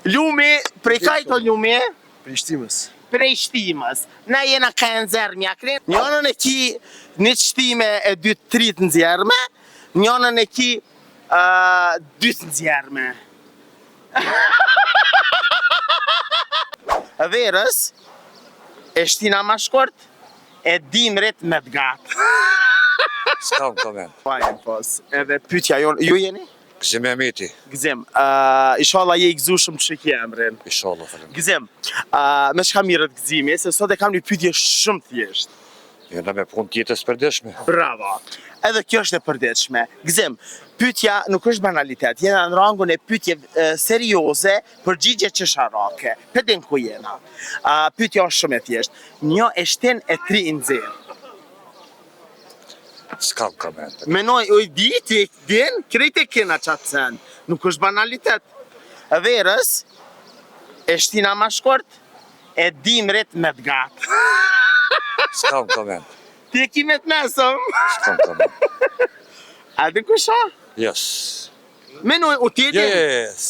Lumi, prej kajto lumi? Prej shtimës. Prej shtimës. Na jena ka e nxerë mjakrin. Njënën e ki një shtime e 2-3 të nxerme, njënën e ki 2 të nxerme. Verës, e shtina ma shkort, e dimrit me të gatë. S'kam koment. Fajen pas. Edhe pyetja jonë, ju jeni? Gëzim e miti. Gëzim, inshallah je i gëzushëm që ki emrin. Inshallah, falem. Gëzim, me shka mirët gëzimi, se sot e kam një pyetje shumë thjesht. Jena me punë tjetës përdeshme. Bravo. Edhe kjo është e përditshme. Gëzim, pyetja nuk është banalitet, jena në rangun e pyetje serioze, përgjigje qesharake. Pedin ku jena. Pyetja është shumë e thjeshtë. Një e shtin e 3 i nxjerr. S'kam koment. Menoj, di ti din, krejt e kena qatë sen. Nuk është banalitet. Verës, e shtina ma shkort, e dimrit me të gatë. S'kam koment. Ti e ki me të mesëm. S'kam koment. A di kusha? Yes. Menoj, u ti e din. Yes.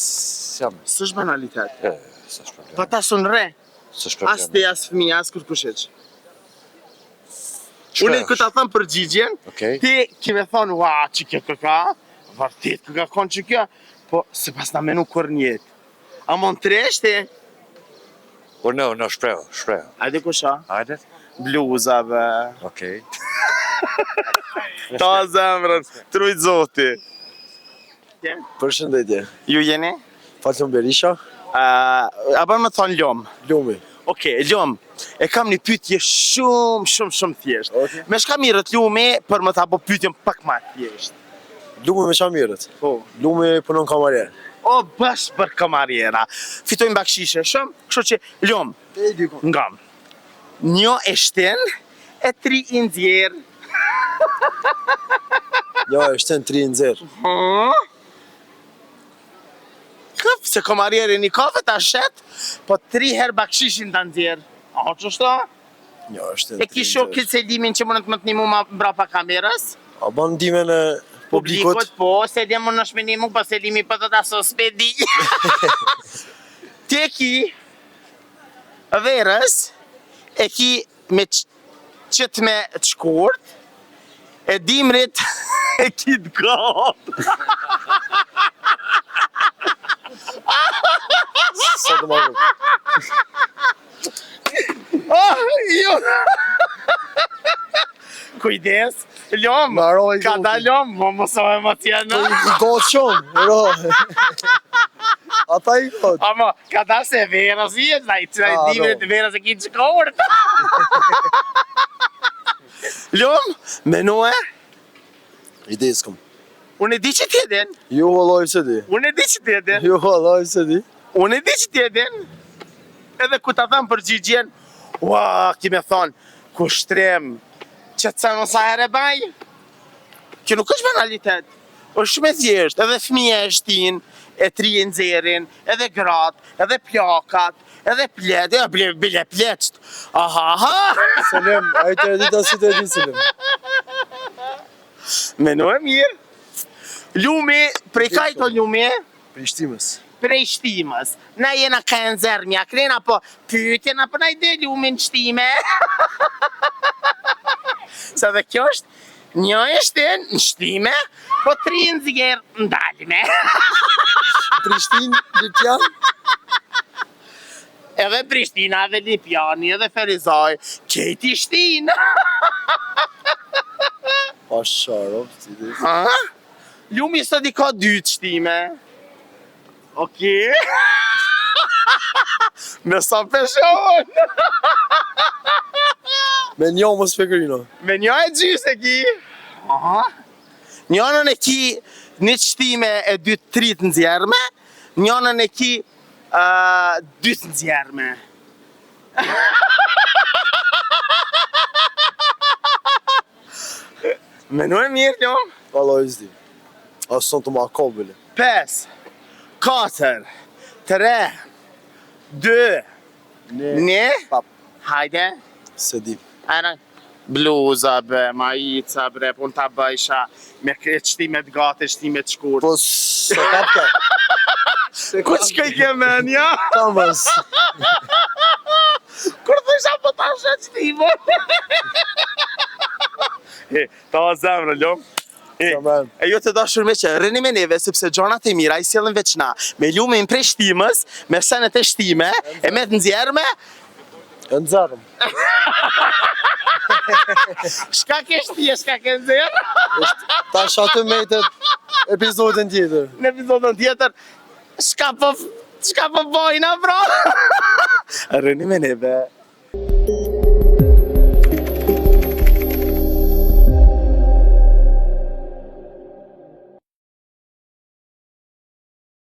Jam. S'është banalitet. S'është problem. Pa ta sun re. S'është problem. As te, as fëmija, as kërkusheq. Unë këtë ta thëmë përgjigjen, ti kime thonë, ua, që kjo këka, vërtit këka konë që kjo, po se pas na menu kur njetë. A mon të reshti? Po no, shpreho. Ajde kusha? Ajde? Bluza, be. Okej. Ta zemrën, trujt zoti. Përshëndetje. Ju jeni? Falton Berisha. A bërë me thonë Ljom? Lumi. Okej, Ljom, e kam një pyetje shumë thjesht. Me shka mirët Lumi për më ta bo pyetjen pak ma thjesht. Lumi me qa mirët? Po. Lumi punon kamarjer. O, bësh për kamarjera. Fitojnë bakshishe shumë, kështu që Ljom, ngam. Një e shtin, e 3 i nxjerr. Ja, e shtin 3 i nxjerr. Këp, se kamarjeri një kafe ta shet, po 3 herë bakshishin të nxjerr. A qështu? Ja, e shtin 3 i nxjerr. E kisho këtë selimin që mënët më të një mu ma brapa kamerës? A ban dimen e publikut? Po, se dhe më në shmenimu, po selimi për të ta sospedi. Ti e ki, verës, e ki me qëtë me të shkurt, e dimrit e ki të gatë. Sa të marrë? Jo! Kujdes, Ljom, Maroj, ka da Ljom, mos o emociona. I gotë shumë, ro. Ata i gotë. Ama, ka da se verës i e të dimrit verës e ki të shkurt. Ljom, menue? I di s'kom. Unë e di që t'jedin. Jo, vallaj se di. Unë e di që t'jedin. Jo, vallaj se di. Unë e di që t'jedin. Edhe ku ta thëmë përgjigjen, ua, kime thonë, ku shtrem, që të sanë sa herë baj. Kjo nuk është banalitet. është shumë e thjeshtë, edhe fëmija e shtin, e 3 i nxjerrin, edhe gratë, edhe plakat, edhe pletë, bile pleqët. Aha. Selim, ajte e dita si të edhi Selim. Meno e mirë. Lumi, prej kajto lumi? Prej shtimës. Prej shtimës. Na jena ka e nxerr mjakrin, apo pyetjen, apo na i de lumin shtime? Sa dhe kjo është një e shtin në shtime, po 3 në zjerë ndalime. Prishtinë, Lipjan? Edhe Prishtina, edhe Lipjani, edhe Ferizaj, kejti shtin. Pa sharov, si di. Lumi sot i ka 2 shtime. Okej. Me sa peshon. Me një mos pekrino. Me një e gjysë e ki. Njënën e ki 1 shtime e 2-3 të nxjerrme, njënën e ki 2 të nxjerrme. Menu e mirë, Ljom? Valla i zdi. A son të ma kobile. 5, 4, 3, 2, 1. Pap. Hajde. Se di. Ajde. Bluza, be, majica, bre, pun ta bëjsha me këtë shtimet gate, shtimet shkurt. Po se kapka. Ku shkoj ke menja? Kamës. Kur thësha po ta shet shtimon. Ta o zemrë, lom. Tamam. E ju të dashur me që rrini me neve, sepse gjonat e mira i sjellin veç na. Me lume prej shtimës, me senet e shtime, e me të nxjerrme, E nxarëm. shka ke shtije, shka ke nxjerr. Ta shatë mejtët epizodin tjetër. Në epizodën tjetër, shka po bojna, bro. Rrini me neve.